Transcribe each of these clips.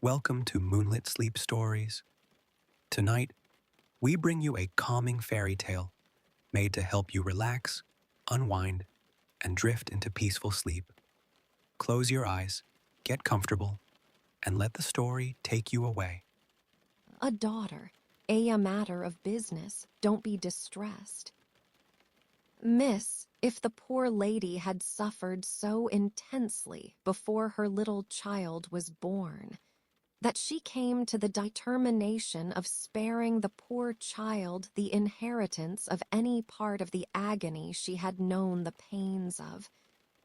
Welcome to Moonlit Sleep Stories. Tonight, we bring you a calming fairy tale made to help you relax, unwind, and drift into peaceful sleep. Close your eyes, get comfortable, and let the story take you away. A daughter, a matter of business, don't be distressed. Miss, if the poor lady had suffered so intensely before her little child was born, that she came to the determination of sparing the poor child the inheritance of any part of the agony she had known the pains of,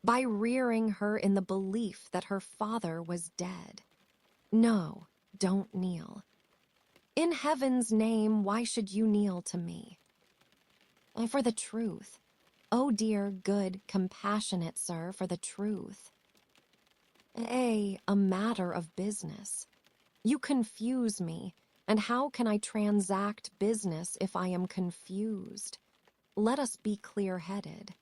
by rearing her in the belief that her father was dead. No, don't kneel. In heaven's name, why should you kneel to me? For the truth. Oh dear, good, compassionate sir, for the truth. A matter of business. You confuse me, and how can I transact business if I am confused? Let us be clear-headed.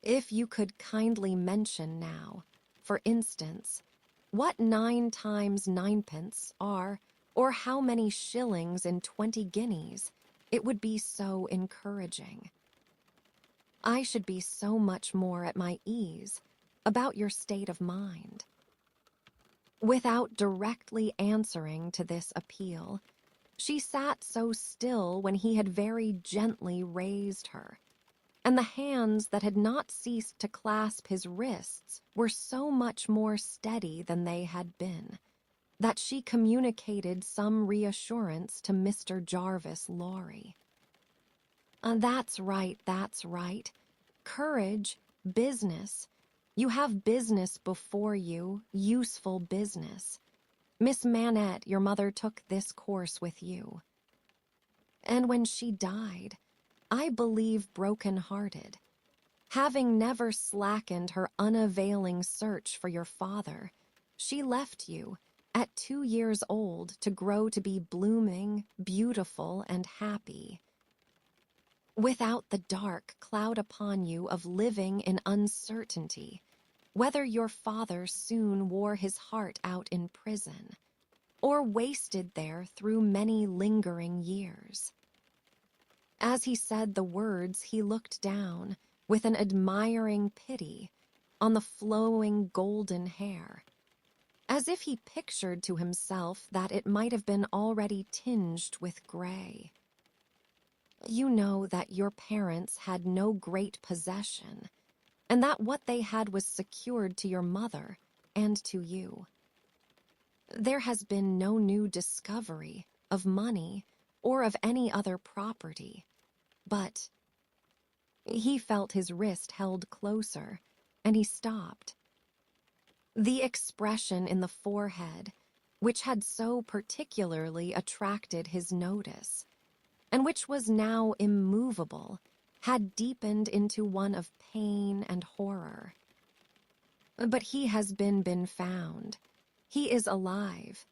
If you could kindly mention now, for instance, what 9 times 9pence are, or how many shillings in 20 guineas, it would be so encouraging. I should be so much more at my ease about your state of mind. Without directly answering to this appeal, she sat so still when he had very gently raised her, and the hands that had not ceased to clasp his wrists were so much more steady than they had been, that she communicated some reassurance to Mr. Jarvis Lorry. That's right, that's right. Courage, business. You have business before you, useful business. Miss Manette, your mother took this course with you. And when she died, I believe broken-hearted, having never slackened her unavailing search for your father, she left you, at 2 years old, to grow to be blooming, beautiful, and happy, without the dark cloud upon you of living in uncertainty, whether your father soon wore his heart out in prison, or wasted there through many lingering years. As he said the words, he looked down, with an admiring pity, on the flowing golden hair, as if he pictured to himself that it might have been already tinged with gray. You know that your parents had no great possession, and that what they had was secured to your mother and to you. There has been no new discovery of money or of any other property, but he felt his wrist held closer, and he stopped. The expression in the forehead, which had so particularly attracted his notice, and which was now immovable, had deepened into one of pain and horror. But he has been found. He is alive.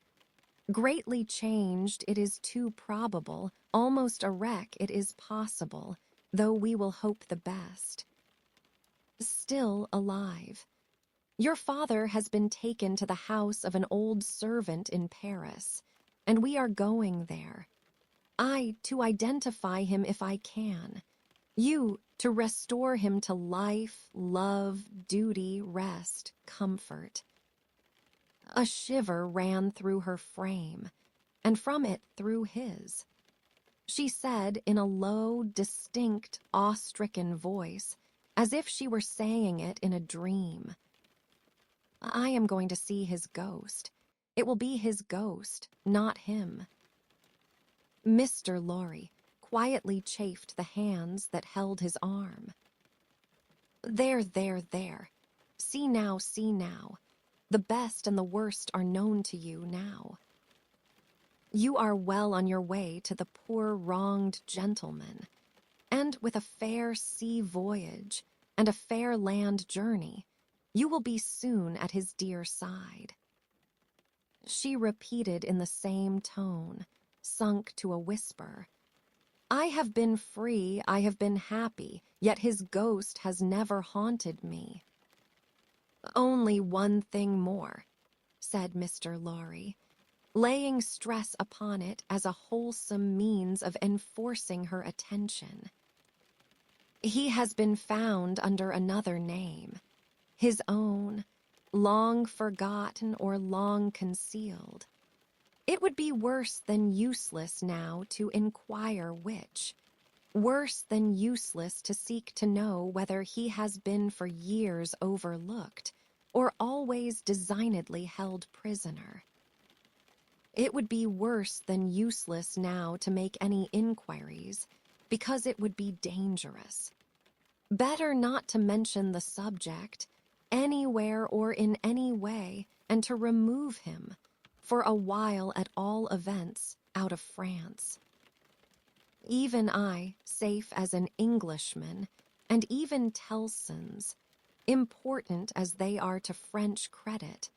Greatly changed, it is too probable, almost a wreck, it is possible, though we will hope the best. Still alive. Your father has been taken to the house of an old servant in Paris, and we are going there. I, to identify him if I can. You, to restore him to life, love, duty, rest, comfort. A shiver ran through her frame, and from it through his. She said in a low, distinct, awe-stricken voice, as if she were saying it in a dream, I am going to see his ghost. It will be his ghost, not him. Mr. Lorry quietly chafed the hands that held his arm. There, there, there. See now, see now. The best and the worst are known to you now. You are well on your way to the poor wronged gentleman, and with a fair sea voyage and a fair land journey, you will be soon at his dear side. She repeated in the same tone, sunk to a whisper, I have been free, I have been happy, yet his ghost has never haunted me. Only one thing more. said Mr. Lorry, laying stress upon it as a wholesome means of enforcing her attention. He has been found under another name, his own, long forgotten or long concealed. It would be worse than useless now to inquire which, worse than useless to seek to know whether he has been for years overlooked or always designedly held prisoner. It would be worse than useless now to make any inquiries, because it would be dangerous. Better not to mention the subject, anywhere or in any way, and to remove him, for a while at all events, out of France. Even I, safe as an Englishman, and even Tellson's, important as they are to French credit,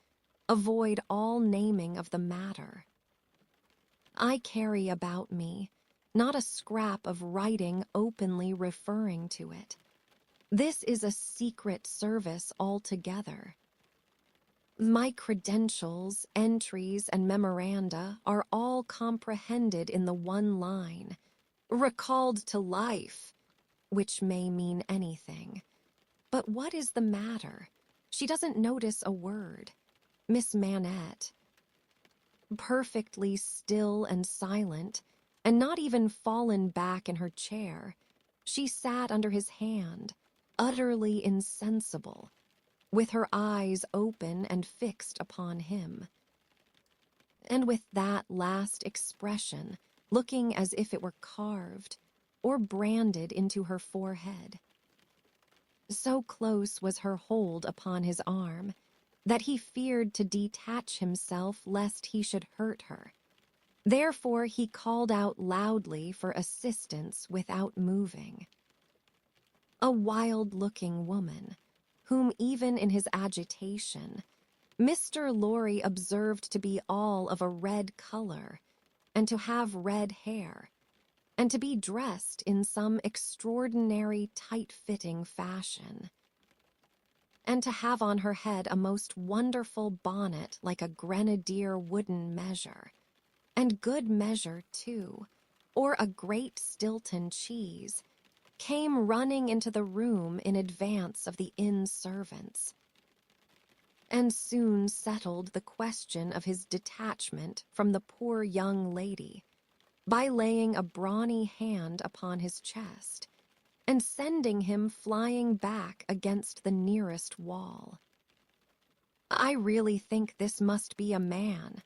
avoid all naming of the matter. I carry about me not a scrap of writing openly referring to it. This is a secret service altogether. My credentials, entries, and memoranda are all comprehended in the one line, recalled to life, which may mean anything. But what is the matter? She doesn't notice a word. Miss Manette, perfectly still and silent, and not even fallen back in her chair, she sat under his hand, utterly insensible, with her eyes open and fixed upon him. And with that last expression, looking as if it were carved or branded into her forehead. So close was her hold upon his arm that he feared to detach himself lest he should hurt her. Therefore he called out loudly for assistance without moving. A wild-looking woman, whom even in his agitation, Mr. Lorry observed to be all of a red color, and to have red hair, and to be dressed in some extraordinary tight-fitting fashion, and to have on her head a most wonderful bonnet like a grenadier wooden measure, and good measure too, or a great Stilton cheese, came running into the room in advance of the inn servants, and soon settled the question of his detachment from the poor young lady by laying a brawny hand upon his chest and sending him flying back against the nearest wall. I really think this must be a man,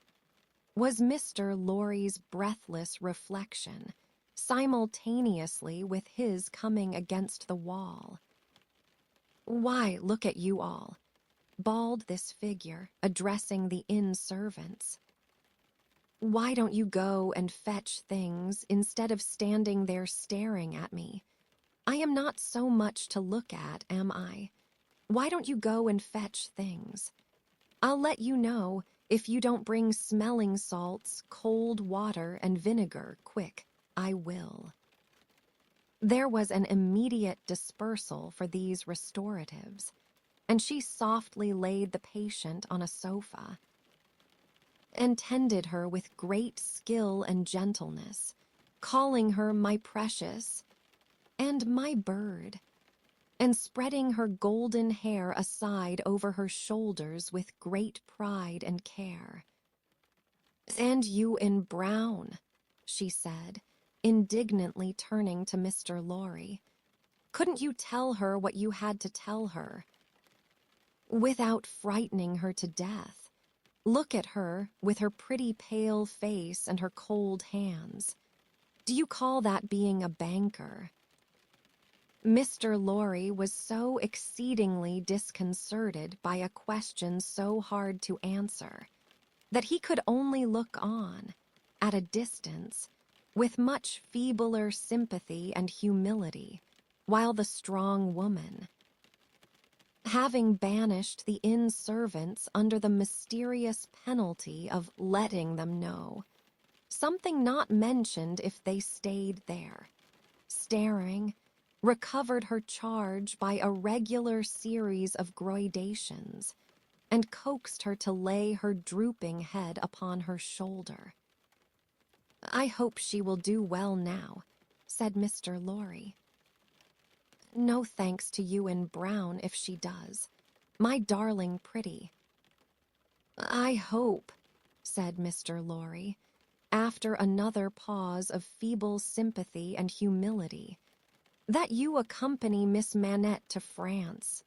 was Mr. Lorry's breathless reflection, simultaneously with his coming against the wall. Why, look at you all, bawled this figure, addressing the inn servants. Why don't you go and fetch things instead of standing there staring at me? I am not so much to look at, am I? Why don't you go and fetch things? I'll let you know if you don't bring smelling salts, cold water, and vinegar quick. I will. There was an immediate dispersal for these restoratives, and she softly laid the patient on a sofa, and tended her with great skill and gentleness, calling her my precious and my bird, and spreading her golden hair aside over her shoulders with great pride and care. "And you in brown," she said, indignantly turning to Mr. Lorry. "Couldn't you tell her what you had to tell her, without frightening her to death? Look at her, with her pretty pale face and her cold hands. Do you call that being a banker?" Mr. Lorry was so exceedingly disconcerted by a question so hard to answer that he could only look on, at a distance, with much feebler sympathy and humility, while the strong woman, having banished the inn servants under the mysterious penalty of letting them know, something not mentioned if they stayed there, staring, recovered her charge by a regular series of gradations, and coaxed her to lay her drooping head upon her shoulder. "I hope she will do well now," said Mr. Lorry. "No thanks to you in brown if she does. My darling pretty." "I hope," said Mr. Lorry, after another pause of feeble sympathy and humility, "that you accompany Miss Manette to France."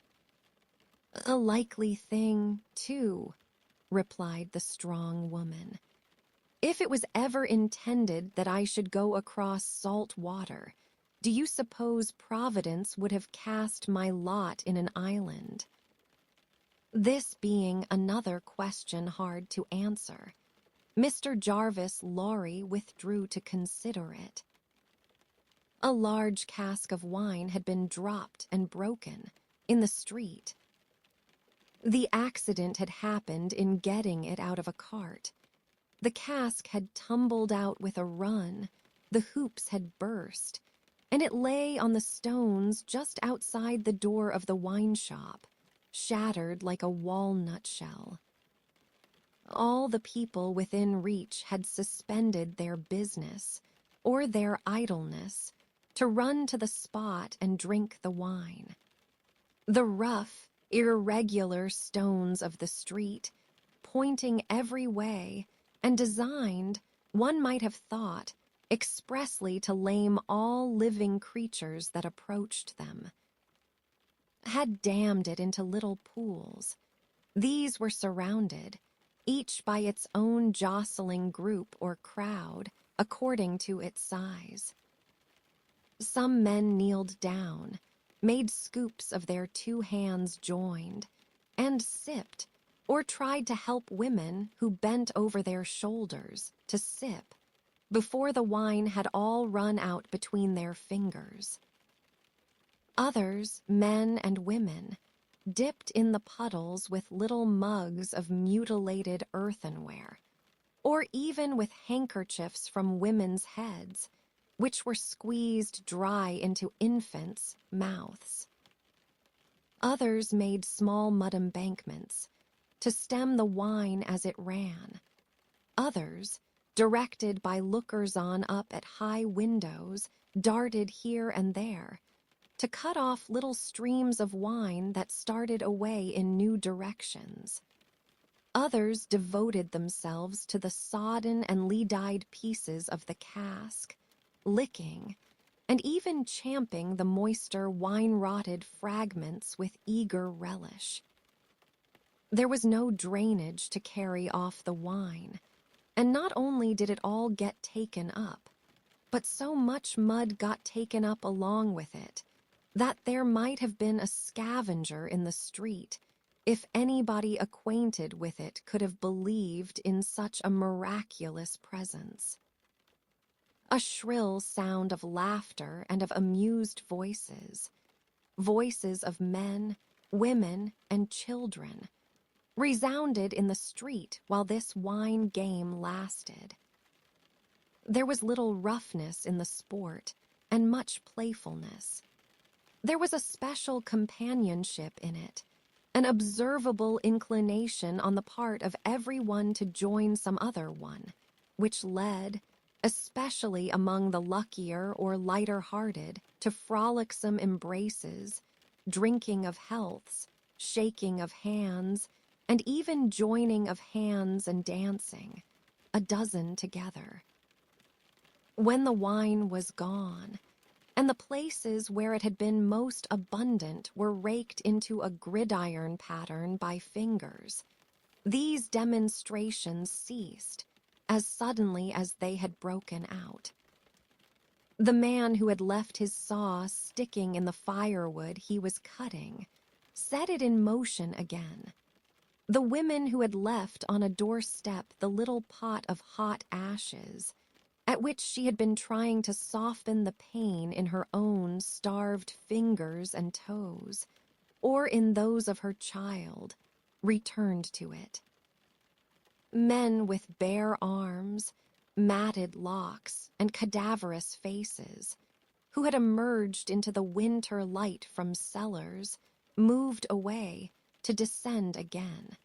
"A likely thing, too," replied the strong woman. "If it was ever intended that I should go across salt water, do you suppose Providence would have cast my lot in an island?" This being another question hard to answer, Mr. Jarvis Lorry withdrew to consider it. A large cask of wine had been dropped and broken in the street. The accident had happened in getting it out of a cart. The cask had tumbled out with a run, the hoops had burst, and it lay on the stones just outside the door of the wine shop, shattered like a walnut shell. All the people within reach had suspended their business, or their idleness, to run to the spot and drink the wine. The rough, irregular stones of the street, pointing every way, and designed, one might have thought, expressly to lame all living creatures that approached them, had dammed it into little pools. These were surrounded, each by its own jostling group or crowd, according to its size. Some men kneeled down, made scoops of their two hands joined, and sipped, or tried to help women who bent over their shoulders to sip, before the wine had all run out between their fingers. Others, men and women, dipped in the puddles with little mugs of mutilated earthenware, or even with handkerchiefs from women's heads, which were squeezed dry into infants' mouths. Others made small mud embankments to stem the wine as it ran. Others, directed by lookers-on up at high windows, darted here and there, to cut off little streams of wine that started away in new directions. Others devoted themselves to the sodden and lee-dyed pieces of the cask, licking, and even champing the moister, wine-rotted fragments with eager relish. There was no drainage to carry off the wine, and not only did it all get taken up, but so much mud got taken up along with it that there might have been a scavenger in the street if anybody acquainted with it could have believed in such a miraculous presence. A shrill sound of laughter and of amused voices, voices of men, women, and children, resounded in the street while this wine game lasted. There was little roughness in the sport and much playfulness. There was a special companionship in it, an observable inclination on the part of everyone to join some other one, which led, especially among the luckier or lighter-hearted, to frolicsome embraces, drinking of healths, shaking of hands, and even joining of hands and dancing, a dozen together. When the wine was gone, and the places where it had been most abundant were raked into a gridiron pattern by fingers, these demonstrations ceased as suddenly as they had broken out. The man who had left his saw sticking in the firewood he was cutting set it in motion again. The women who had left on a doorstep the little pot of hot ashes, at which she had been trying to soften the pain in her own starved fingers and toes, or in those of her child, returned to it. Men with bare arms, matted locks, and cadaverous faces, who had emerged into the winter light from cellars, moved away to descend again,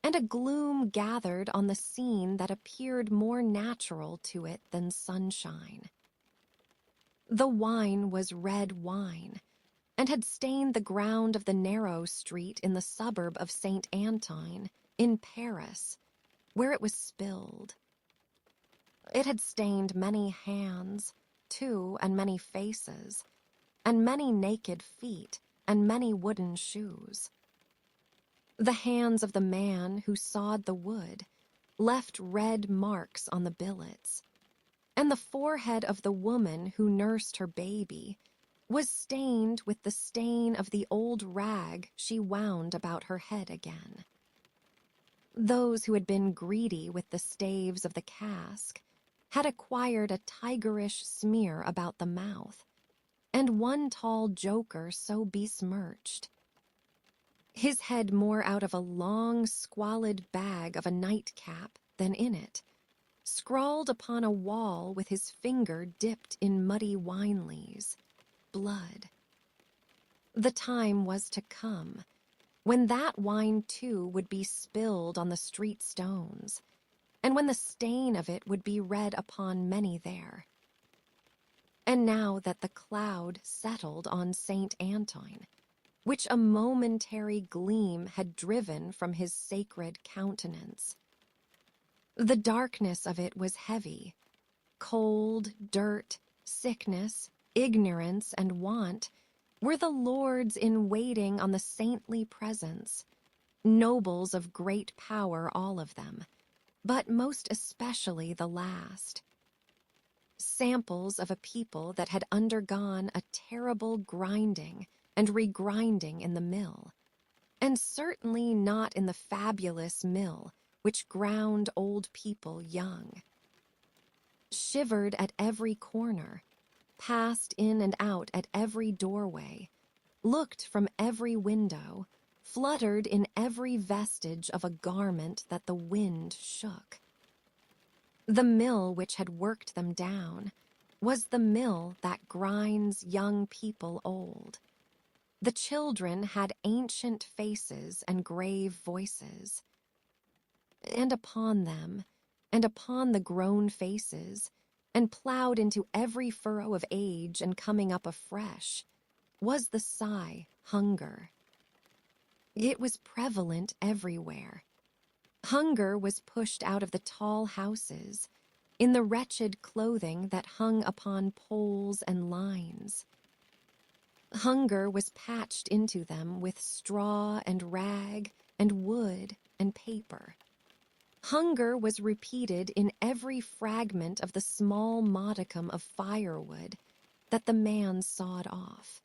and a gloom gathered on the scene that appeared more natural to it than sunshine. The wine was red wine, and had stained the ground of the narrow street in the suburb of St. Antoine, in Paris, where it was spilled. It had stained many hands, too, and many faces, and many naked feet, and many wooden shoes. The hands of the man who sawed the wood left red marks on the billets, and the forehead of the woman who nursed her baby was stained with the stain of the old rag she wound about her head again. Those who had been greedy with the staves of the cask had acquired a tigerish smear about the mouth, and one tall joker so besmirched. His head more out of a long, squalid bag of a nightcap than in it, scrawled upon a wall with his finger dipped in muddy wine lees, blood. The time was to come when that wine too would be spilled on the street stones, and when the stain of it would be read upon many there. And now that the cloud settled on St. Antoine, which a momentary gleam had driven from his sacred countenance, the darkness of it was heavy. Cold, dirt, sickness, ignorance, and want were the lords in waiting on the saintly presence, nobles of great power all of them, but most especially the last. Samples of a people that had undergone a terrible grinding and regrinding in the mill, and certainly not in the fabulous mill which ground old people young. Shivered at every corner, passed in and out at every doorway, looked from every window, fluttered in every vestige of a garment that the wind shook. The mill which had worked them down was the mill that grinds young people old. The children had ancient faces and grave voices. And upon them, and upon the grown faces, and plowed into every furrow of age and coming up afresh, was the sigh, hunger. It was prevalent everywhere. Hunger was pushed out of the tall houses, in the wretched clothing that hung upon poles and lines. Hunger was patched into them with straw and rag and wood and paper. Hunger was repeated in every fragment of the small modicum of firewood that the man sawed off.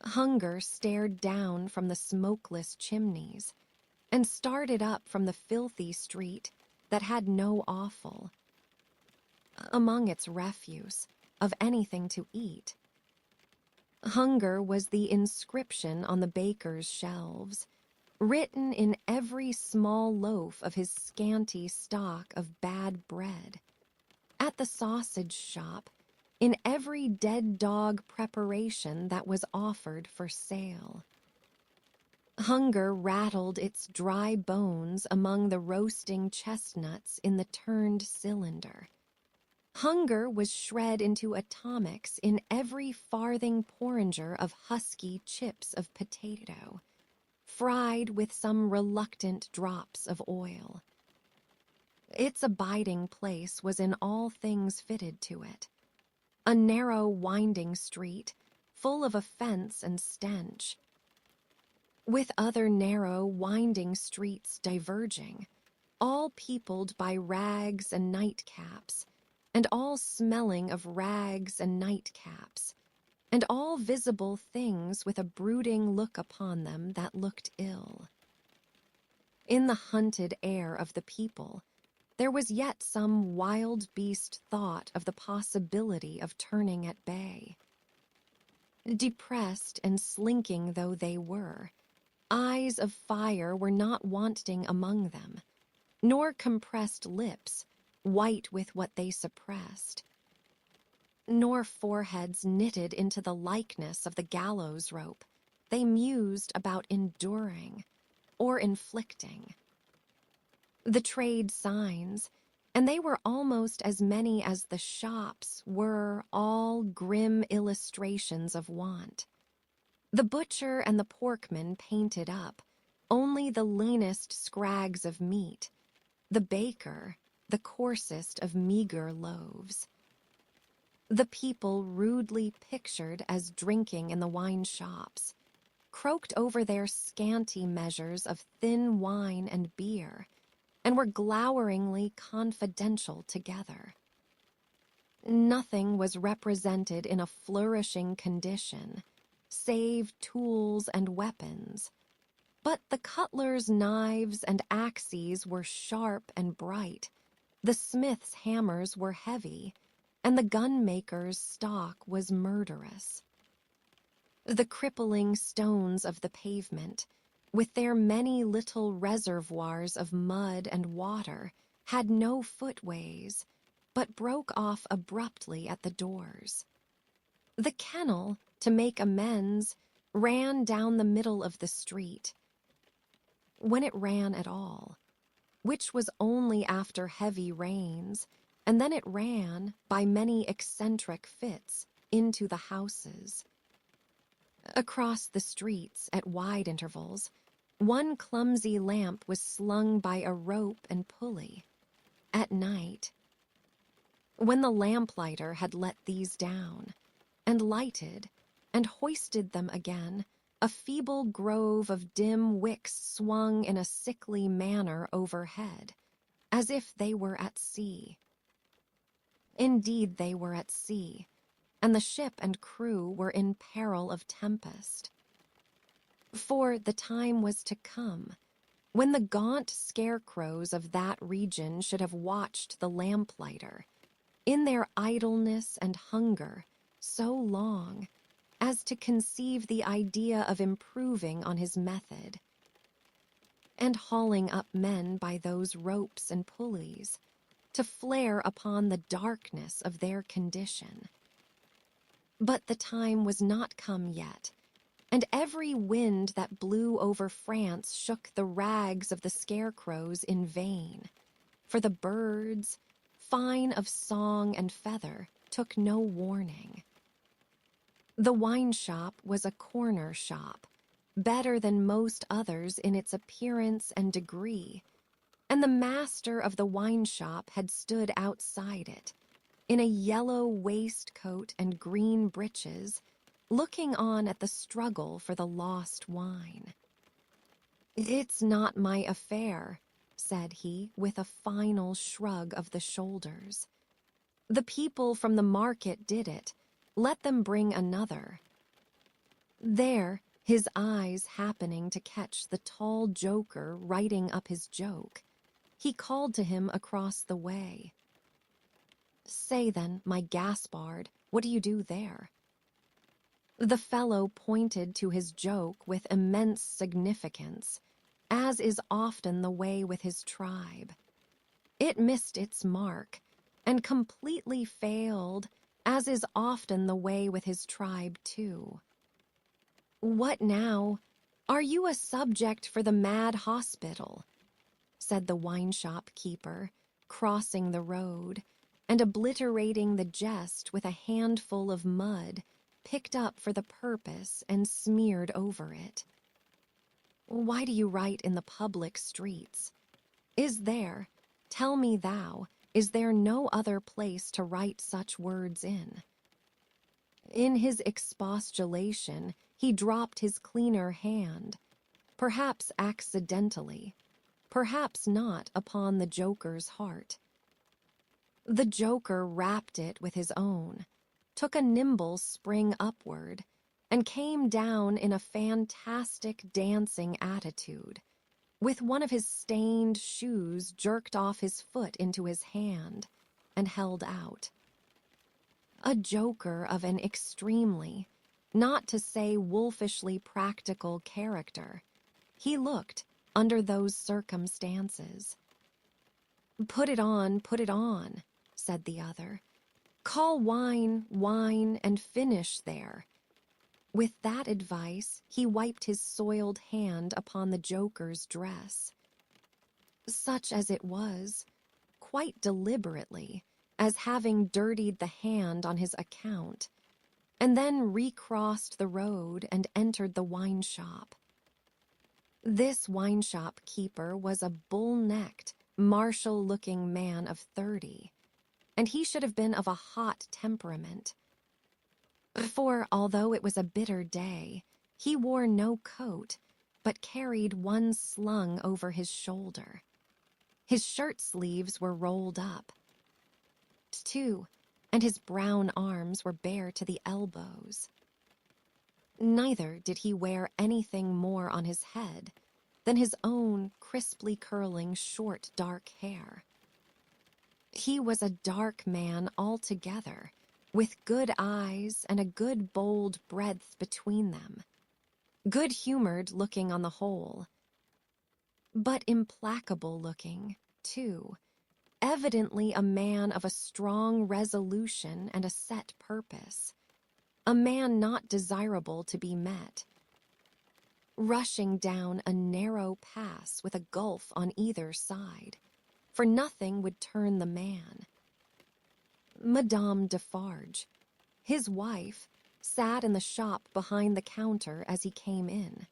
Hunger stared down from the smokeless chimneys and started up from the filthy street that had no offal. Among its refuse of anything to eat, hunger was the inscription on the baker's shelves, written in every small loaf of his scanty stock of bad bread, at the sausage shop, in every dead dog preparation that was offered for sale. Hunger rattled its dry bones among the roasting chestnuts in the turned cylinder. Hunger was shred into atomics in every farthing porringer of husky chips of potato, fried with some reluctant drops of oil. Its abiding place was in all things fitted to it. A narrow, winding street, full of offense and stench, with other narrow, winding streets diverging, all peopled by rags and nightcaps, and all smelling of rags and nightcaps, and all visible things with a brooding look upon them that looked ill. In the hunted air of the people, there was yet some wild beast thought of the possibility of turning at bay. Depressed and slinking though they were, eyes of fire were not wanting among them, nor compressed lips, white with what they suppressed, nor foreheads knitted into the likeness of the gallows rope they mused about enduring or inflicting. The trade signs, and they were almost as many as the shops, were all grim illustrations of want. The butcher and the porkman painted up, only the leanest scrags of meat, the baker, the coarsest of meager loaves. The people rudely pictured as drinking in the wine shops, croaked over their scanty measures of thin wine and beer, and were gloweringly confidential together. Nothing was represented in a flourishing condition, save tools and weapons, but the cutlers' knives and axes were sharp and bright, the smiths' hammers were heavy, and the gunmaker's stock was murderous. The crippling stones of the pavement, with their many little reservoirs of mud and water, had no footways, but broke off abruptly at the doors. The kennel, to make amends, ran down the middle of the street. When it ran at all, which was only after heavy rains, and then it ran, by many eccentric fits, into the houses. Across the streets, at wide intervals, one clumsy lamp was slung by a rope and pulley. At night, when the lamplighter had let these down, and lighted, and hoisted them again, a feeble grove of dim wicks swung in a sickly manner overhead, as if they were at sea. Indeed, they were at sea, and the ship and crew were in peril of tempest. For the time was to come when the gaunt scarecrows of that region should have watched the lamplighter, in their idleness and hunger, so long as to conceive the idea of improving on his method, and hauling up men by those ropes and pulleys, to flare upon the darkness of their condition. But the time was not come yet, and every wind that blew over France shook the rags of the scarecrows in vain, for the birds, fine of song and feather, took no warning. The wine shop was a corner shop, better than most others in its appearance and degree, and the master of the wine shop had stood outside it, in a yellow waistcoat and green breeches, looking on at the struggle for the lost wine. "It's not my affair," said he, with a final shrug of the shoulders. "The people from the market did it. Let them bring another." There, his eyes happening to catch the tall joker writing up his joke, he called to him across the way. "Say then, my Gaspard, what do you do there?" The fellow pointed to his joke with immense significance, as is often the way with his tribe. It missed its mark, and completely failed, as is often the way with his tribe too. "What now? Are you a subject for the mad hospital?" said the wine-shop keeper, crossing the road, and obliterating the jest with a handful of mud, picked up for the purpose and smeared over it. "Why do you write in the public streets? Is there, tell me thou, is there no other place to write such words in?" In his expostulation, he dropped his cleaner hand, perhaps accidentally, perhaps not, upon the joker's heart. The joker rapped it with his own, took a nimble spring upward, and came down in a fantastic dancing attitude, with one of his stained shoes jerked off his foot into his hand and held out. A joker of an extremely, not to say wolfishly practical character, he looked under those circumstances. Put it on," said the other. "Call wine, wine, and finish there." With that advice, he wiped his soiled hand upon the joker's dress. such as it was, quite deliberately, as having dirtied the hand on his account, and then recrossed the road and entered the wine shop. This wine shop keeper was a bull-necked, martial-looking man of 30, and he should have been of a hot temperament. For, although it was a bitter day, he wore no coat, but carried one slung over his shoulder. His shirt sleeves were rolled up, too, and his brown arms were bare to the elbows. Neither did he wear anything more on his head than his own crisply curling short dark hair. He was a dark man altogether, with good eyes and a good bold breadth between them, good-humored looking on the whole, but implacable looking, too, evidently a man of a strong resolution and a set purpose, a man not desirable to be met, rushing down a narrow pass with a gulf on either side, for nothing would turn the man. Madame Defarge, his wife, sat in the shop behind the counter as he came in.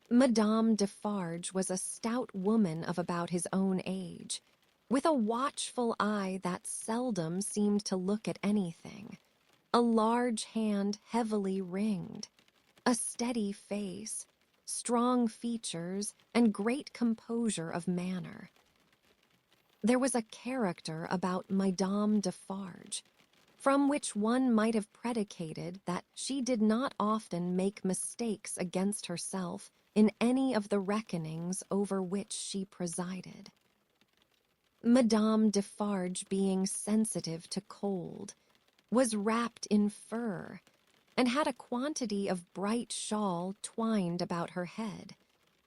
Madame Defarge was a stout woman of about his own age, with a watchful eye that seldom seemed to look at anything, a large hand heavily ringed, a steady face, strong features, and great composure of manner. There was a character about Madame Defarge, from which one might have predicated that she did not often make mistakes against herself in any of the reckonings over which she presided. Madame Defarge, being sensitive to cold, was wrapped in fur, and had a quantity of bright shawl twined about her head,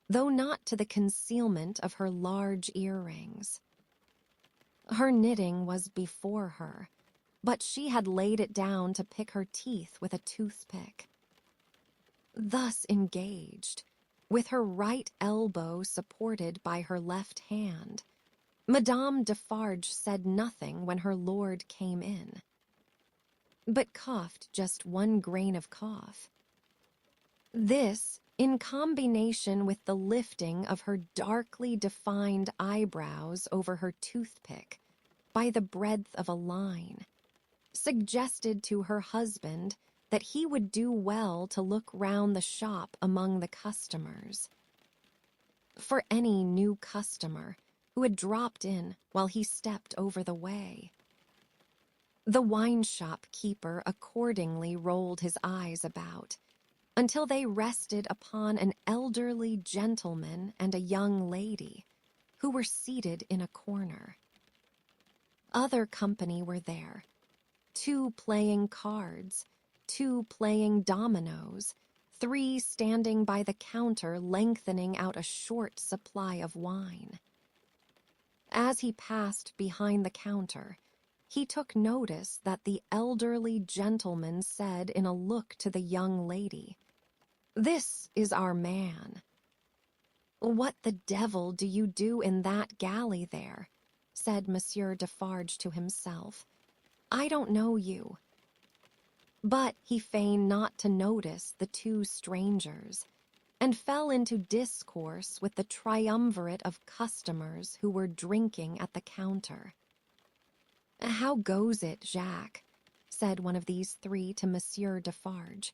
though not to the concealment of her large earrings. Her knitting was before her, but she had laid it down to pick her teeth with a toothpick. Thus engaged, with her right elbow supported by her left hand, Madame Defarge said nothing when her lord came in, but coughed just one grain of cough. This, in combination with the lifting of her darkly defined eyebrows over her toothpick by the breadth of a line, suggested to her husband that he would do well to look round the shop among the customers. For any new customer who had dropped in while he stepped over the way. The wine-shop keeper accordingly rolled his eyes about, until they rested upon an elderly gentleman and a young lady, who were seated in a corner. Other company were there, 2 playing cards, 2 playing dominoes, 3 standing by the counter lengthening out a short supply of wine. As he passed behind the counter, he took notice that the elderly gentleman said in a look to the young lady, "This is our man." "What the devil do you do in that galley there?" said Monsieur Defarge to himself. "I don't know you." But he feigned not to notice the 2 strangers, and fell into discourse with the triumvirate of customers who were drinking at the counter. "How goes it, Jacques?" said one of these 3 to Monsieur Defarge.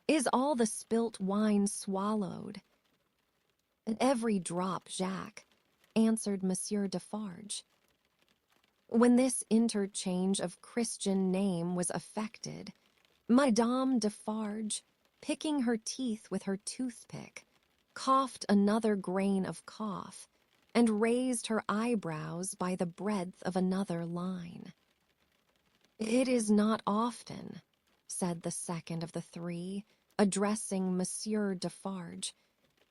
"Is all the spilt wine swallowed?" "Every drop, Jacques," answered Monsieur Defarge. When this interchange of Christian name was effected, Madame Defarge, picking her teeth with her toothpick, coughed another grain of cough, and raised her eyebrows by the breadth of another line. "It is not often," said the second of the 3, addressing Monsieur Defarge,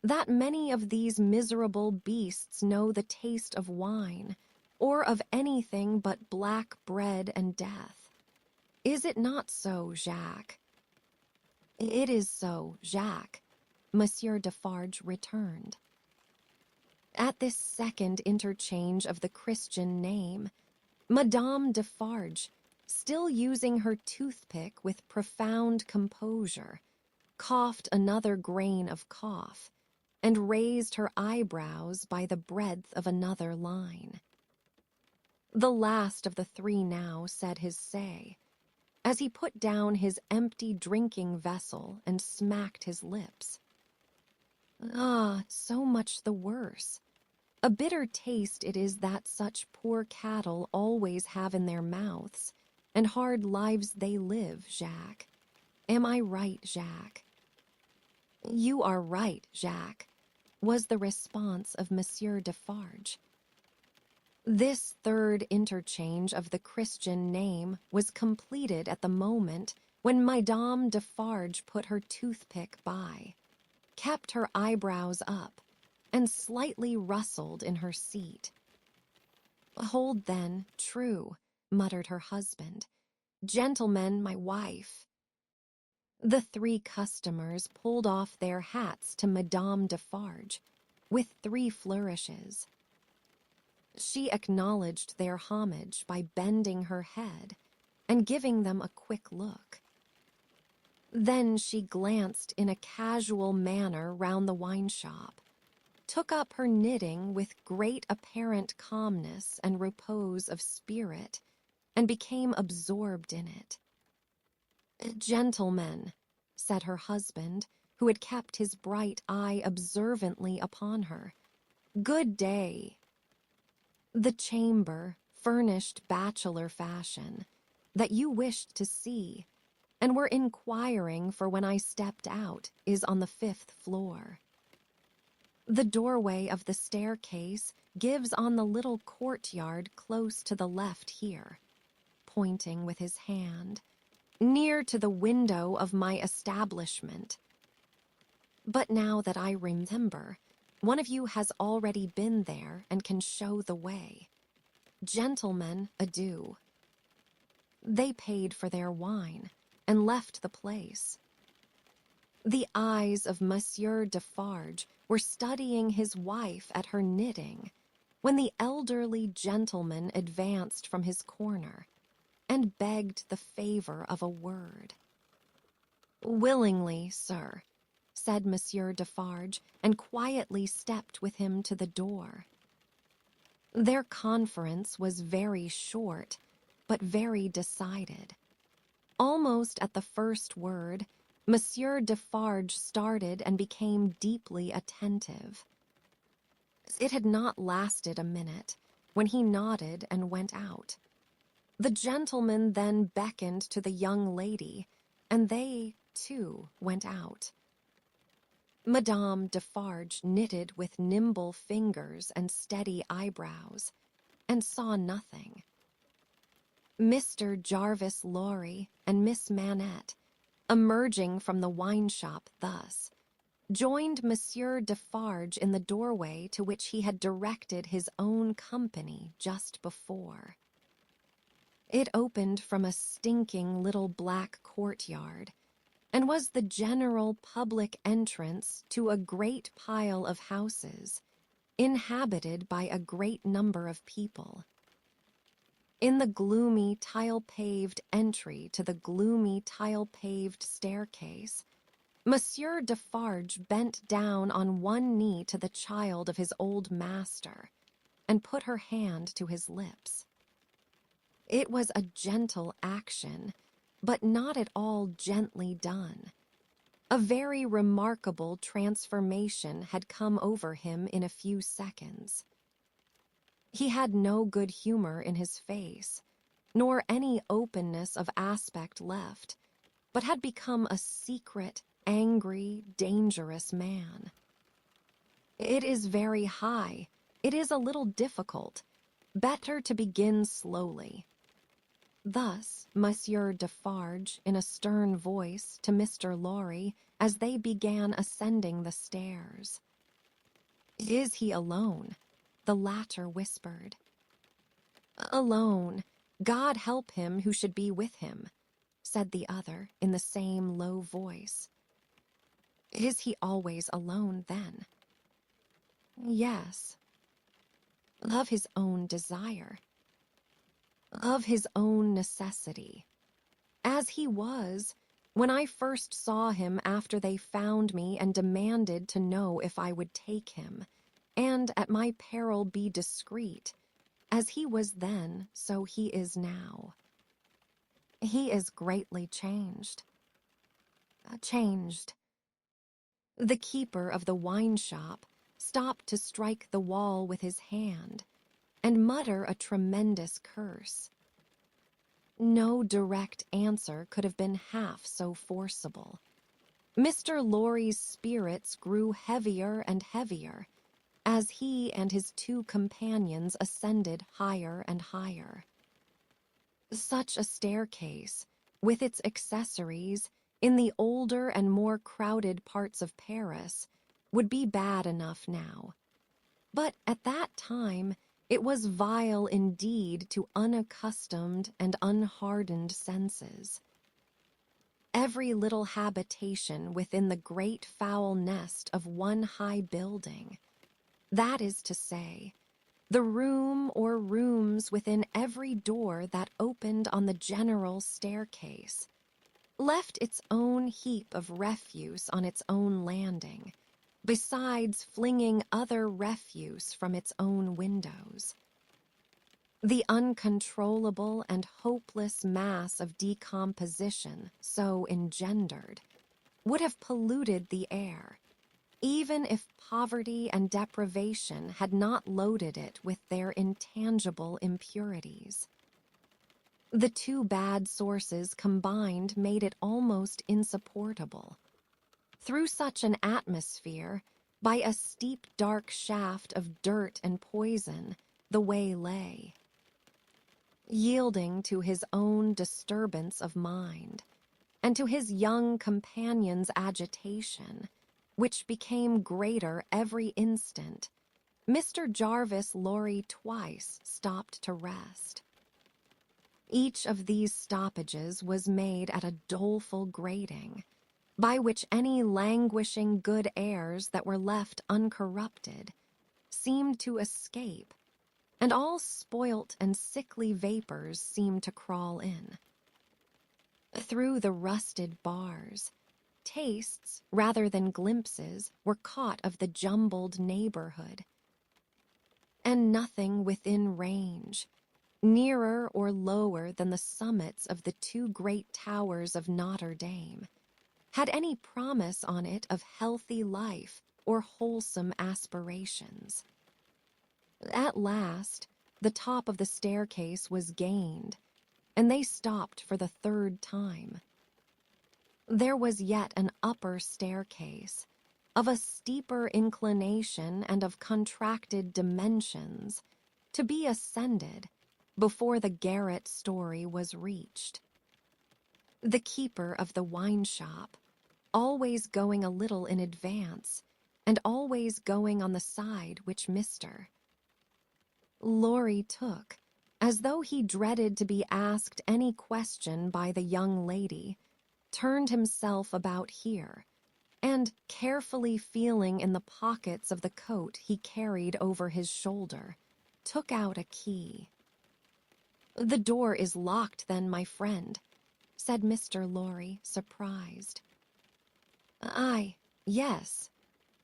"that many of these miserable beasts know the taste of wine, or of anything but black bread and death. Is it not so, Jacques?" "It is so, Jacques," Monsieur Defarge returned. At this second interchange of the Christian name, Madame Defarge, still using her toothpick with profound composure, coughed another grain of cough and raised her eyebrows by the breadth of another line. The last of the three now said his say, as he put down his empty drinking vessel and smacked his lips. Ah, so much the worse. A bitter taste it is that such poor cattle always have in their mouths, and hard lives they live, Jacques. Am I right, Jacques? You are right, Jacques, was the response of Monsieur Defarge. This third interchange of the Christian name was completed at the moment when Madame Defarge put her toothpick by, kept her eyebrows up, and slightly rustled in her seat. "Hold, then, true," muttered her husband. "Gentlemen, my wife." The three customers pulled off their hats to Madame Defarge, with three flourishes. She acknowledged their homage by bending her head and giving them a quick look. Then she glanced in a casual manner round the wine shop, took up her knitting with great apparent calmness and repose of spirit, and became absorbed in it. "Gentlemen," said her husband, who had kept his bright eye observantly upon her, "good day. The chamber, furnished bachelor fashion, that you wished to see, and were inquiring for when I stepped out, is on the 5th floor. The doorway of the staircase gives on the little courtyard close to the left here," pointing with his hand, "near to the window of my establishment. But now that I remember, one of you has already been there and can show the way. Gentlemen, adieu." They paid for their wine and left the place. The eyes of Monsieur Defarge were studying his wife at her knitting, when the elderly gentleman advanced from his corner and begged the favor of a word. "Willingly, sir," said Monsieur Defarge, and quietly stepped with him to the door. Their conference was very short, but very decided. Almost at the first word, Monsieur Defarge started and became deeply attentive. It had not lasted a minute when he nodded and went out. The gentleman then beckoned to the young lady, and they, too, went out. Madame Defarge knitted with nimble fingers and steady eyebrows, and saw nothing. Mr. Jarvis Lorry and Miss Manette, emerging from the wine shop thus, joined Monsieur Defarge in the doorway to which he had directed his own company just before. It opened from a stinking little black courtyard, and was the general public entrance to a great pile of houses, inhabited by a great number of people. In the gloomy tile-paved entry to the gloomy tile-paved staircase, Monsieur Defarge bent down on one knee to the child of his old master, and put her hand to his lips. It was a gentle action, but not at all gently done. A very remarkable transformation had come over him in a few seconds. He had no good humor in his face, nor any openness of aspect left, but had become a secret, angry, dangerous man. "It is very high. It is a little difficult. Better to begin slowly." Thus Monsieur Defarge, in a stern voice, to Mr. Lorry, as they began ascending the stairs. "Is he alone?" the latter whispered. "Alone. God help him who should be with him," said the other in the same low voice. "Is he always alone, then?" "Yes, of his own desire, of his own necessity, as he was when I first saw him after they found me and demanded to know if I would take him, and at my peril be discreet. As he was then, so he is now. He is greatly changed. Changed. The keeper of the wine shop stopped to strike the wall with his hand and mutter a tremendous curse. No direct answer could have been half so forcible. Mr. Lorry's spirits grew heavier and heavier as he and his two companions ascended higher and higher. Such a staircase, with its accessories, in the older and more crowded parts of Paris, would be bad enough now. But at that time, it was vile indeed to unaccustomed and unhardened senses. Every little habitation within the great foul nest of one high building, that is to say, the room or rooms within every door that opened on the general staircase, left its own heap of refuse on its own landing, besides flinging other refuse from its own windows. The uncontrollable and hopeless mass of decomposition so engendered would have polluted the air, even if poverty and deprivation had not loaded it with their intangible impurities. The two bad sources combined made it almost insupportable. Through such an atmosphere, by a steep dark shaft of dirt and poison, the way lay. Yielding to his own disturbance of mind, and to his young companion's agitation, which became greater every instant, Mr. Jarvis Lorry twice stopped to rest. Each of these stoppages was made at a doleful grating, by which any languishing good airs that were left uncorrupted seemed to escape, and all spoilt and sickly vapors seemed to crawl in. Through the rusted bars, tastes rather than glimpses were caught of the jumbled neighborhood, and nothing within range, nearer or lower than the summits of the two great towers of Notre Dame, had any promise on it of healthy life or wholesome aspirations. At last, the top of the staircase was gained, and they stopped for the third time. There was yet an upper staircase, of a steeper inclination and of contracted dimensions, to be ascended before the garret story was reached. The keeper of the wine shop, always going a little in advance, and always going on the side which Mr. Lorry took, as though he dreaded to be asked any question by the young lady, turned himself about here, and, carefully feeling in the pockets of the coat he carried over his shoulder, took out a key. "The door is locked, then, my friend," said Mr. Lorry, surprised. "Aye, yes,"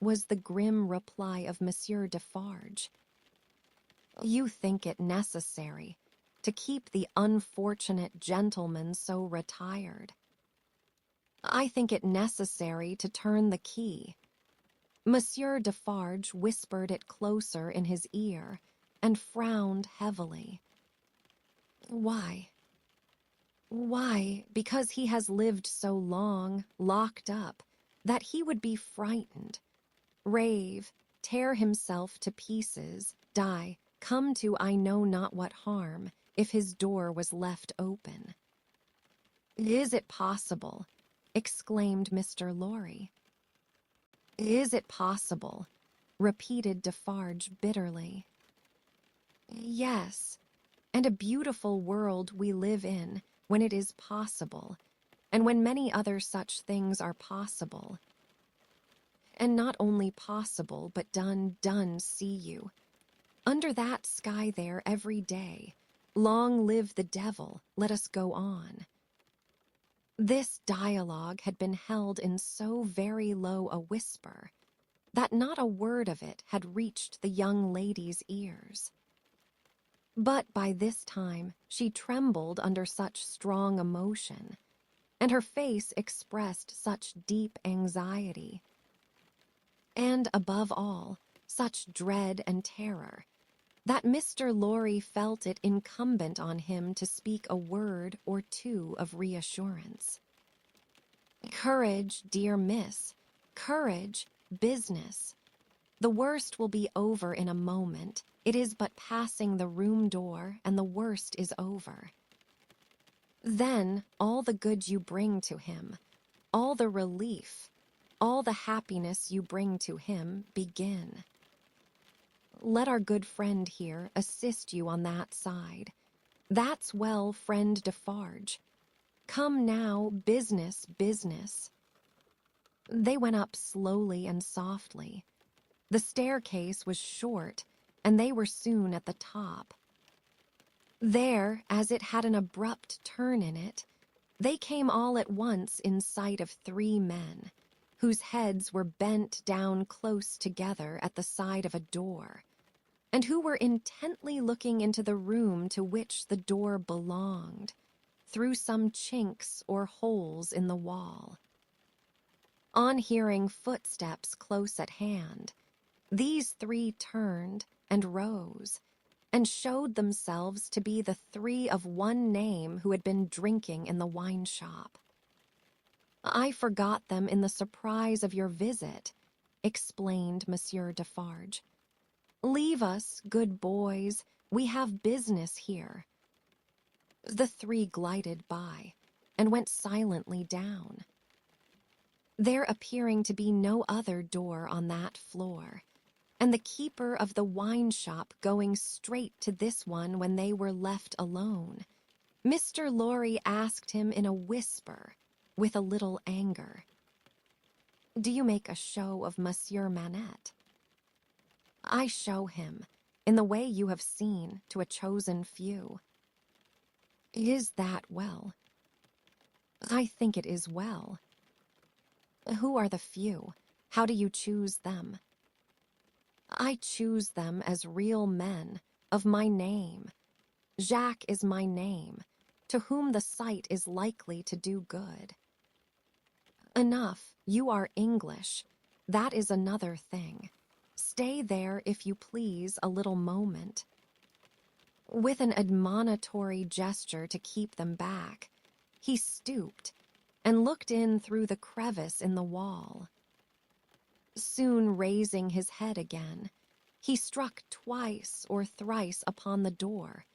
was the grim reply of Monsieur Defarge. "You think it necessary to keep the unfortunate gentleman so retired. I think it necessary to turn the key." Monsieur Defarge whispered it closer in his ear, and frowned heavily. "Why? Why, because he has lived so long, locked up, that he would be frightened, rave, tear himself to pieces, die, come to I know not what harm, if his door was left open." "Is it possible?" exclaimed Mr. Lorry. "Is it possible?" repeated Defarge bitterly. "Yes, and a beautiful world we live in when it is possible, and when many other such things are possible. And not only possible, but done, see you. Under that sky there every day, long live the devil, let us go on. This dialogue had been held in so very low a whisper that not a word of it had reached the young lady's ears. But by this time she trembled under such strong emotion, and her face expressed such deep anxiety, and above all, such dread and terror, that Mr. Lorry felt it incumbent on him to speak a word or two of reassurance. "Courage, dear miss, courage, business. The worst will be over in a moment. It is but passing the room door, and the worst is over. Then all the good you bring to him, all the relief, all the happiness you bring to him begin. Let our good friend here assist you on that side. That's well, friend Defarge. Come now, business, business." They went up slowly and softly. The staircase was short, and they were soon at the top. There, as it had an abrupt turn in it, they came all at once in sight of 3 men, whose heads were bent down close together at the side of a door, and who were intently looking into the room to which the door belonged, through some chinks or holes in the wall. On hearing footsteps close at hand, these 3 turned and rose, and showed themselves to be the 3 of one name who had been drinking in the wine shop. "I forgot them in the surprise of your visit," explained Monsieur Defarge. "Leave us, good boys, we have business here." The 3 glided by, and went silently down, there appearing to be no other door on that floor, and the keeper of the wine shop going straight to this one when they were left alone. Mr. Lorry asked him in a whisper, with a little anger, "Do you make a show of Monsieur Manette?" "I show him, in the way you have seen, to a chosen few." "Is that well?" "I think it is well." "Who are the few? How do you choose them?" "I choose them as real men, of my name. Jacques is my name, to whom the sight is likely to do good." "Enough, you are English. That is another thing. Stay there, if you please, a little moment." With an admonitory gesture to keep them back, he stooped and looked in through the crevice in the wall. Soon raising his head again, he struck twice or thrice upon the door,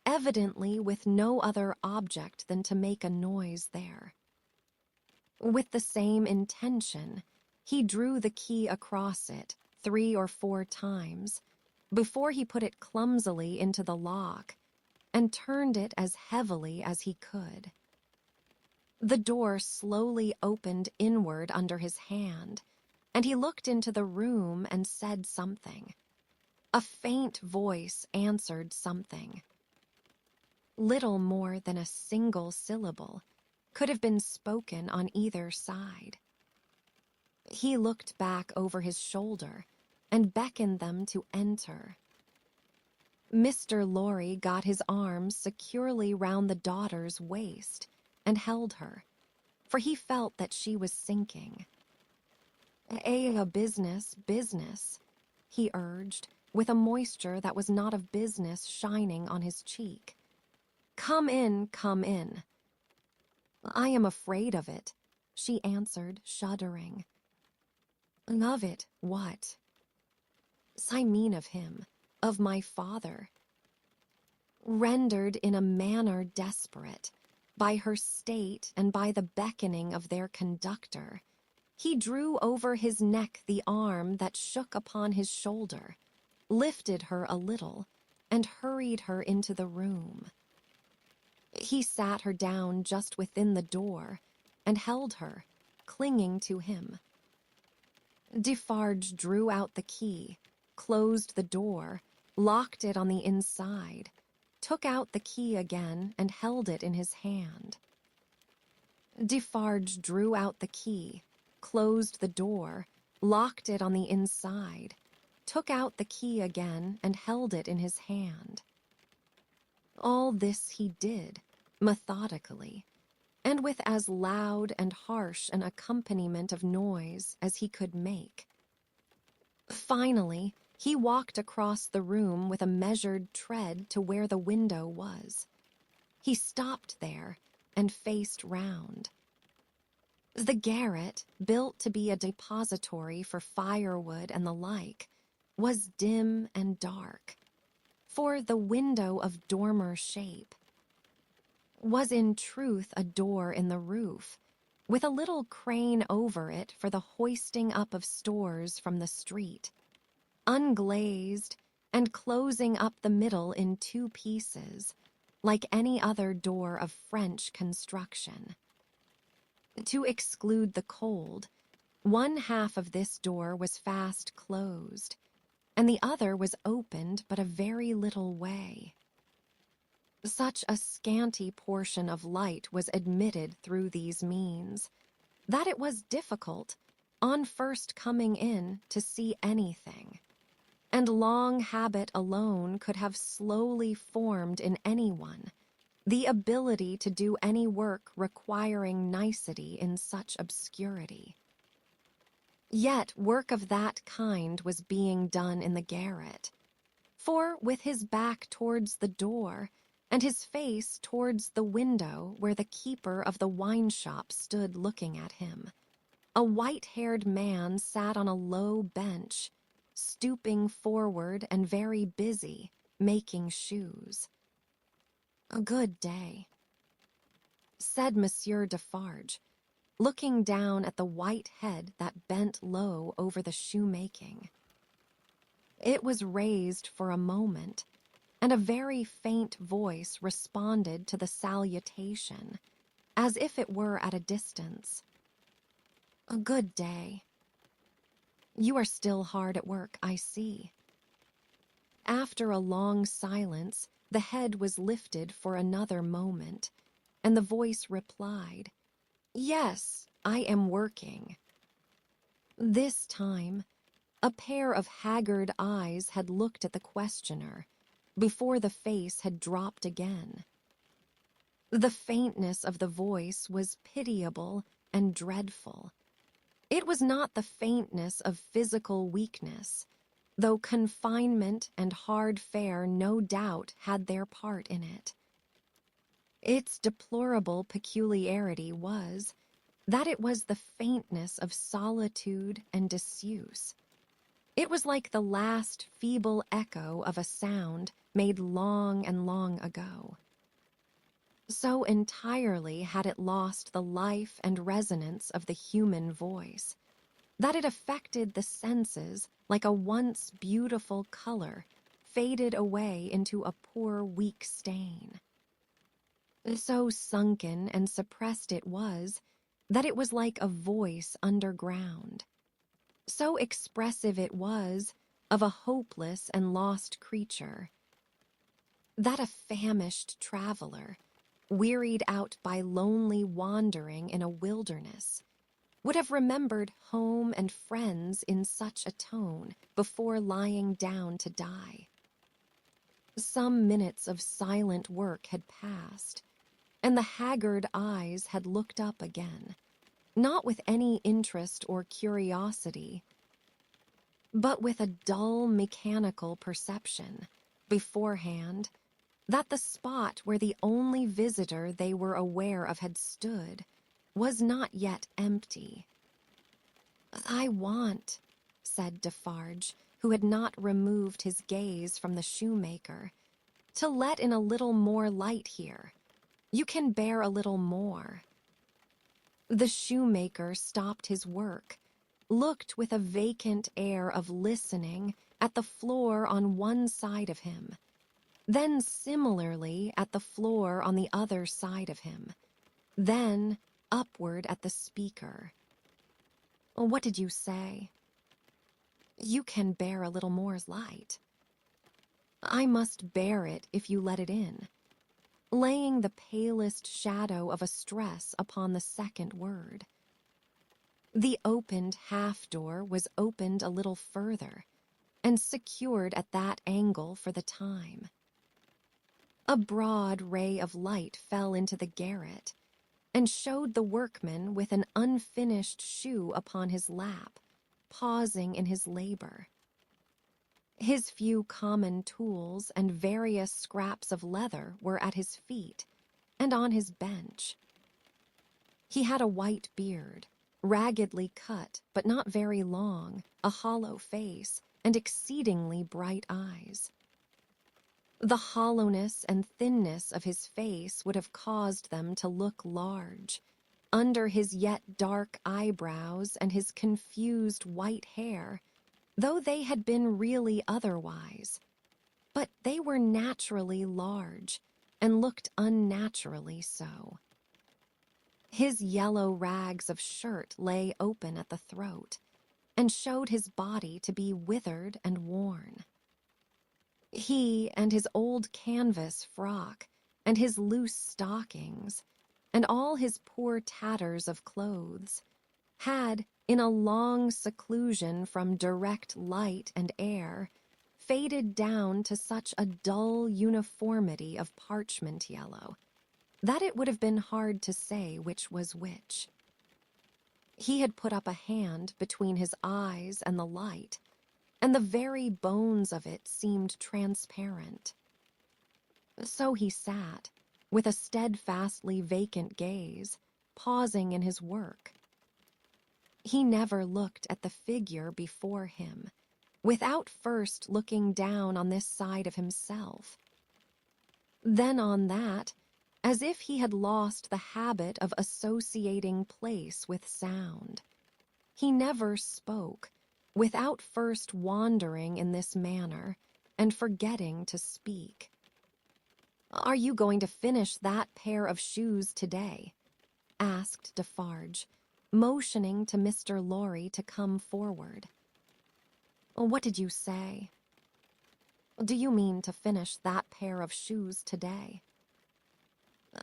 evidently with no other object than to make a noise there. With the same intention, he drew the key across it 3 or 4 times, before he put it clumsily into the lock, and turned it as heavily as he could. The door slowly opened inward under his hand, and he looked into the room and said something. A faint voice answered something. Little more than a single syllable could have been spoken on either side. He looked back over his shoulder and beckoned them to enter. Mr. Lorry got his arms securely round the daughter's waist and held her, for he felt that she was sinking. Business, business," he urged, with a moisture that was not of business shining on his cheek. "Come in, come in." "I am afraid of it," she answered, shuddering. "Of it, what?" "I mean of him, of my father." Rendered in a manner desperate, by her state and by the beckoning of their conductor, he drew over his neck the arm that shook upon his shoulder, lifted her a little, and hurried her into the room. He sat her down just within the door, and held her, clinging to him. Defarge drew out the key, closed the door, locked it on the inside, took out the key again and held it in his hand. Defarge drew out the key, closed the door, locked it on the inside, took out the key again and held it in his hand. All this he did, methodically, and with as loud and harsh an accompaniment of noise as he could make. Finally, he walked across the room with a measured tread to where the window was. He stopped there and faced round. The garret, built to be a depository for firewood and the like, was dim and dark, for the window of dormer shape was in truth a door in the roof, with a little crane over it for the hoisting up of stores from the street, unglazed and closing up the middle in two pieces, like any other door of French construction. To exclude the cold, one half of this door was fast closed, and the other was opened but a very little way. Such a scanty portion of light was admitted through these means, that it was difficult, on first coming in, to see anything, and long habit alone could have slowly formed in anyone the ability to do any work requiring nicety in such obscurity. Yet work of that kind was being done in the garret, for with his back towards the door, and his face towards the window where the keeper of the wine shop stood looking at him, a white-haired man sat on a low bench, stooping forward and very busy, making shoes. "A good day," said Monsieur Defarge, looking down at the white head that bent low over the shoemaking. It was raised for a moment, and a very faint voice responded to the salutation, as if it were at a distance. "A good day. You are still hard at work, I see." After a long silence, the head was lifted for another moment, and the voice replied, "Yes, I am working." This time, a pair of haggard eyes had looked at the questioner, before the face had dropped again. The faintness of the voice was pitiable and dreadful. It was not the faintness of physical weakness, though confinement and hard fare no doubt had their part in it. Its deplorable peculiarity was that it was the faintness of solitude and disuse. It was like the last feeble echo of a sound made long and long ago. So entirely had it lost the life and resonance of the human voice, that it affected the senses like a once beautiful color faded away into a poor weak stain. So sunken and suppressed it was, that it was like a voice underground. So expressive it was of a hopeless and lost creature, that a famished traveler, wearied out by lonely wandering in a wilderness, would have remembered home and friends in such a tone before lying down to die. Some minutes of silent work had passed, and the haggard eyes had looked up again, not with any interest or curiosity, but with a dull mechanical perception, beforehand, that the spot where the only visitor they were aware of had stood was not yet empty. "I want," said Defarge, who had not removed his gaze from the shoemaker, "to let in a little more light here. You can bear a little more." The shoemaker stopped his work, looked with a vacant air of listening at the floor on one side of him, then similarly at the floor on the other side of him, then upward at the speaker. "What did you say?" "You can bear a little more light." I must bear it if you let it in, laying the palest shadow of a stress upon the second word. The opened half-door was opened a little further and secured at that angle for the time. A broad ray of light fell into the garret and showed the workman with an unfinished shoe upon his lap, pausing in his labor. His few common tools and various scraps of leather were at his feet and on his bench. He had a white beard, raggedly cut but not very long, a hollow face, and exceedingly bright eyes. The hollowness and thinness of his face would have caused them to look large, under his yet dark eyebrows and his confused white hair, though they had been really otherwise. But they were naturally large, and looked unnaturally so. His yellow rags of shirt lay open at the throat, and showed his body to be withered and worn. He and his old canvas frock, and his loose stockings, and all his poor tatters of clothes, had, in a long seclusion from direct light and air, faded down to such a dull uniformity of parchment yellow that it would have been hard to say which was which. He had put up a hand between his eyes and the light, and the very bones of it seemed transparent. So he sat, with a steadfastly vacant gaze, pausing in his work. He never looked at the figure before him, without first looking down on this side of himself, then on that, as if he had lost the habit of associating place with sound. He never spoke, without first wandering in this manner and forgetting to speak. "Are you going to finish that pair of shoes today?" asked Defarge, motioning to Mr. Lorry to come forward. "What did you say?" "Do you mean to finish that pair of shoes today?"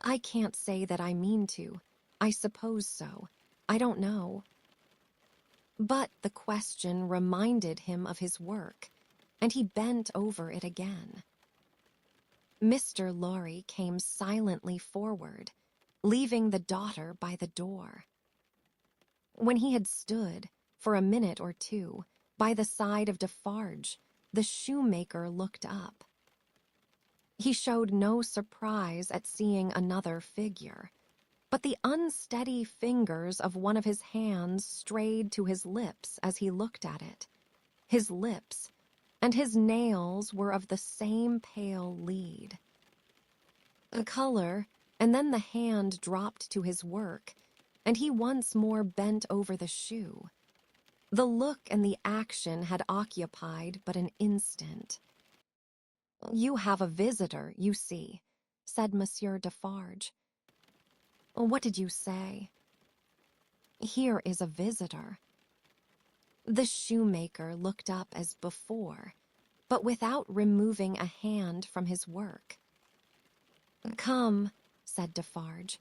"I can't say that I mean to. I suppose so. I don't know." But the question reminded him of his work, and he bent over it again. Mr. Lorry came silently forward, leaving the daughter by the door. When he had stood, for a minute or two, by the side of Defarge, the shoemaker looked up. He showed no surprise at seeing another figure, but the unsteady fingers of one of his hands strayed to his lips as he looked at it. His lips, and his nails were of the same pale lead. A color, and then the hand dropped to his work, and he once more bent over the shoe. The look and the action had occupied but an instant. "You have a visitor, you see," said Monsieur Defarge. "What did you say?" "Here is a visitor." The shoemaker looked up as before, but without removing a hand from his work. "Come," said Defarge.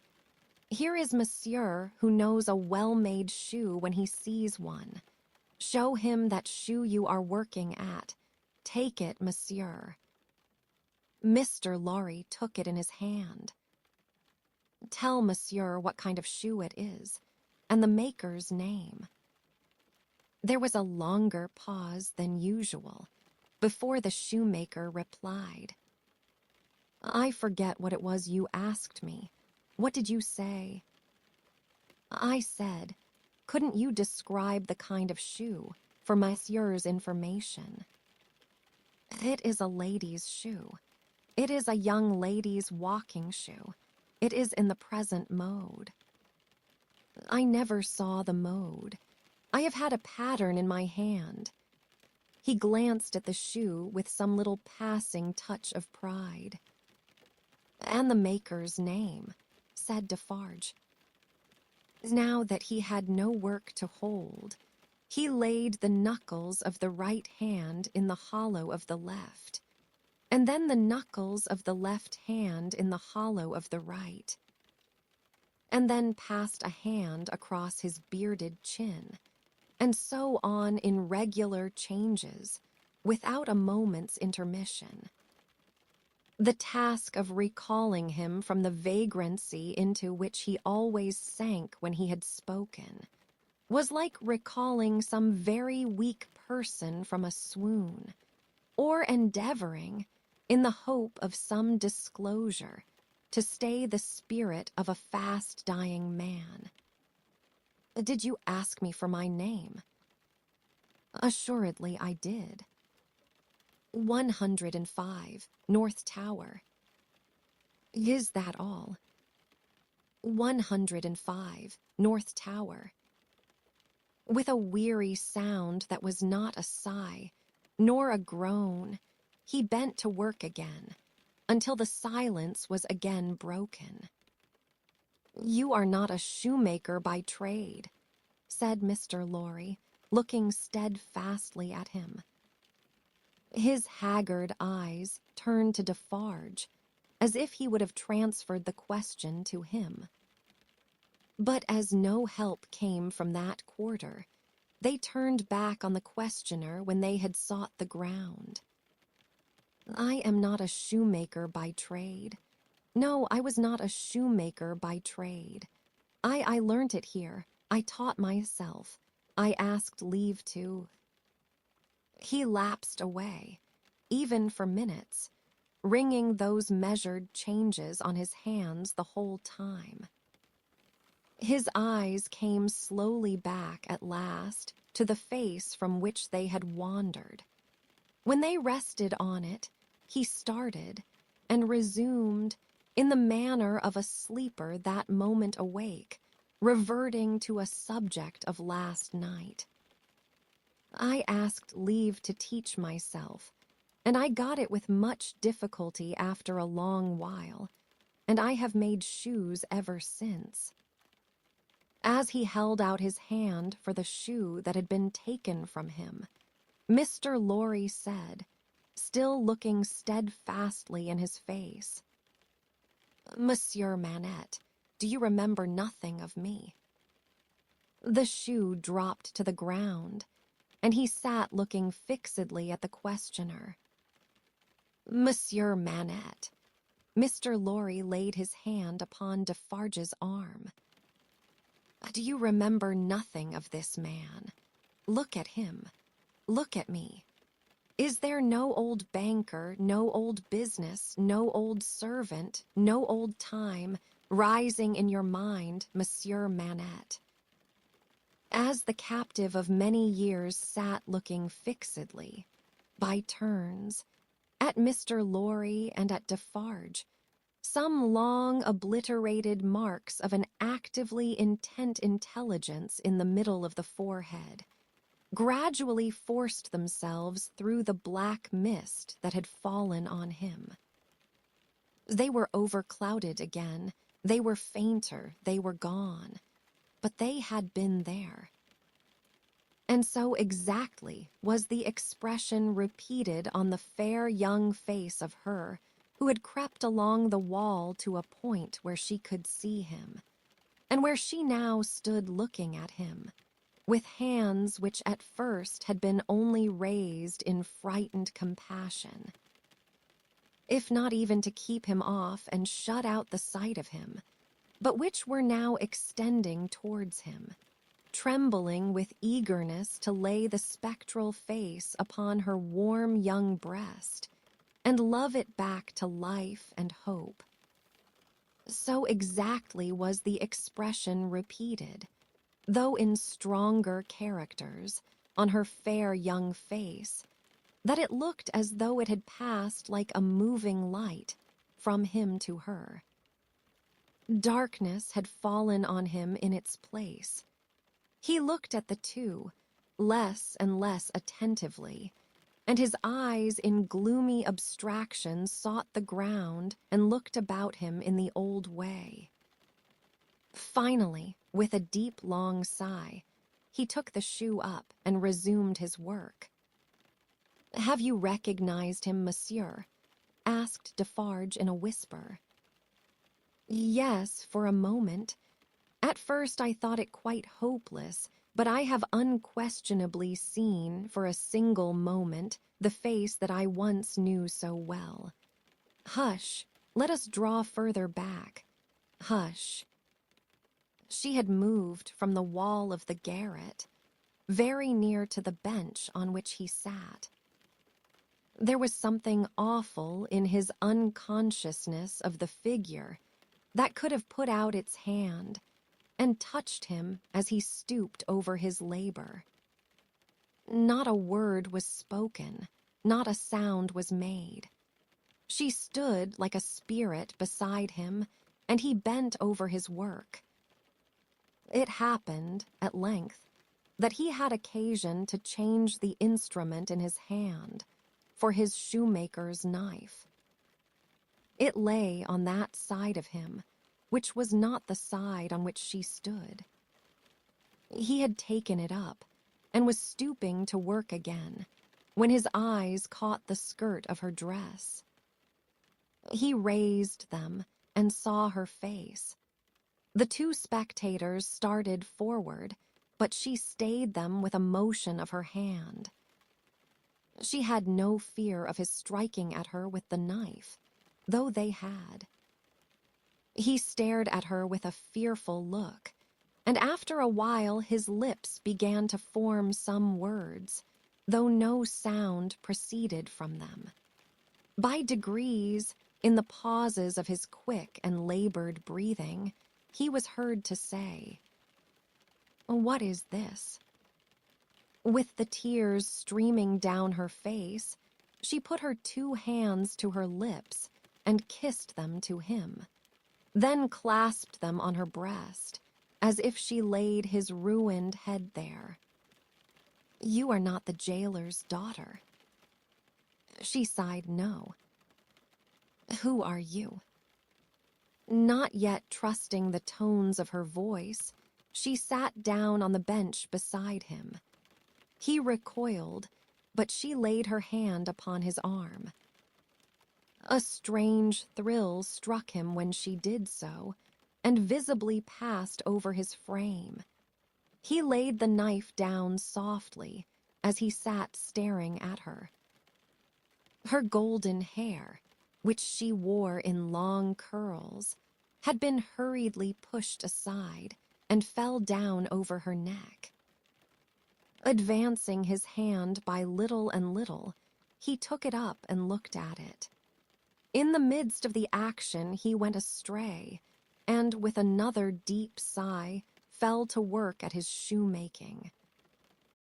"Here is Monsieur who knows a well-made shoe when he sees one. Show him that shoe you are working at. Take it, Monsieur." Mr. Lorry took it in his hand. "Tell Monsieur what kind of shoe it is, and the maker's name." There was a longer pause than usual before the shoemaker replied. "I forget what it was you asked me. What did you say?" "I said, couldn't you describe the kind of shoe, for Monsieur's information?" "It is a lady's shoe. It is a young lady's walking shoe. It is in the present mode." "I never saw the mode. I have had a pattern in my hand." He glanced at the shoe with some little passing touch of pride. "And the maker's name," said Defarge. Now that he had no work to hold, he laid the knuckles of the right hand in the hollow of the left. and then the knuckles of the left hand in the hollow of the right, and then passed a hand across his bearded chin, and so on in regular changes, without a moment's intermission. The task of recalling him from the vagrancy into which he always sank when he had spoken was like recalling some very weak person from a swoon, or endeavoring, in the hope of some disclosure, to stay the spirit of a fast-dying man. "Did you ask me for my name?" "Assuredly I did." 105, North Tower." "Is that all?" 105, North Tower." With a weary sound that was not a sigh, nor a groan, he bent to work again, until the silence was again broken. "You are not a shoemaker by trade," said Mr. Lorry, looking steadfastly at him. His haggard eyes turned to Defarge, as if he would have transferred the question to him. But as no help came from that quarter, they turned back on the questioner when they had sought the ground. "I am not a shoemaker by trade. No, I was not a shoemaker by trade. I learnt it here. I taught myself. I asked leave to—" He lapsed away, even for minutes, ringing those measured changes on his hands the whole time. His eyes came slowly back at last to the face from which they had wandered. When they rested on it, he started and resumed, in the manner of a sleeper that moment awake, reverting to a subject of last night. "I asked leave to teach myself, and I got it with much difficulty after a long while, and I have made shoes ever since." As he held out his hand for the shoe that had been taken from him, Mr. Lorry said, still looking steadfastly in his face, "Monsieur Manette, do you remember nothing of me?" The shoe dropped to the ground, and he sat looking fixedly at the questioner. "Monsieur Manette," Mr. Lorry laid his hand upon Defarge's arm. "Do you remember nothing of this man? Look at him. Look at me. Is there no old banker, no old business, no old servant, no old time, rising in your mind, Monsieur Manette?" As the captive of many years sat looking fixedly, by turns, at Mr. Lorry and at Defarge, some long obliterated marks of an actively intent intelligence in the middle of the forehead gradually forced themselves through the black mist that had fallen on him. They were overclouded again, they were fainter, they were gone, but they had been there. And so exactly was the expression repeated on the fair young face of her who had crept along the wall to a point where she could see him, and where she now stood looking at him, with hands which at first had been only raised in frightened compassion, if not even to keep him off and shut out the sight of him, but which were now extending towards him, trembling with eagerness to lay the spectral face upon her warm young breast, and love it back to life and hope. So exactly was the expression repeated, though in stronger characters, on her fair young face, that it looked as though it had passed like a moving light from him to her. Darkness had fallen on him in its place. He looked at the two, less and less attentively, and his eyes in gloomy abstraction sought the ground and looked about him in the old way. Finally, with a deep, long sigh, he took the shoe up and resumed his work. "Have you recognized him, monsieur? asked Defarge in a whisper. Yes, for a moment. At first I thought it quite hopeless, but I have unquestionably seen, for a single moment, the face that I once knew so well. Hush, let us draw further back. Hush. She had moved from the wall of the garret, very near to the bench on which he sat. There was something awful in his unconsciousness of the figure that could have put out its hand and touched him as he stooped over his labor. Not a word was spoken, not a sound was made. She stood like a spirit beside him, and he bent over his work. It happened, at length, that he had occasion to change the instrument in his hand for his shoemaker's knife. It lay on that side of him, which was not the side on which she stood. He had taken it up and was stooping to work again when his eyes caught the skirt of her dress. He raised them and saw her face. The two spectators started forward, but she stayed them with a motion of her hand. She had no fear of his striking at her with the knife, though they had. He stared at her with a fearful look, and after a while his lips began to form some words, though no sound proceeded from them. By degrees, in the pauses of his quick and labored breathing, he was heard to say, "What is this?" With the tears streaming down her face, she put her two hands to her lips and kissed them to him, then clasped them on her breast, as if she laid his ruined head there. "You are not the jailer's daughter." She sighed no. "Who are you?" Not yet trusting the tones of her voice, she sat down on the bench beside him. He recoiled, but she laid her hand upon his arm. A strange thrill struck him when she did so, and visibly passed over his frame. He laid the knife down softly as he sat staring at her. Her golden hair, which she wore in long curls, had been hurriedly pushed aside and fell down over her neck. Advancing his hand by little and little, he took it up and looked at it. In the midst of the action he went astray, and with another deep sigh fell to work at his shoemaking.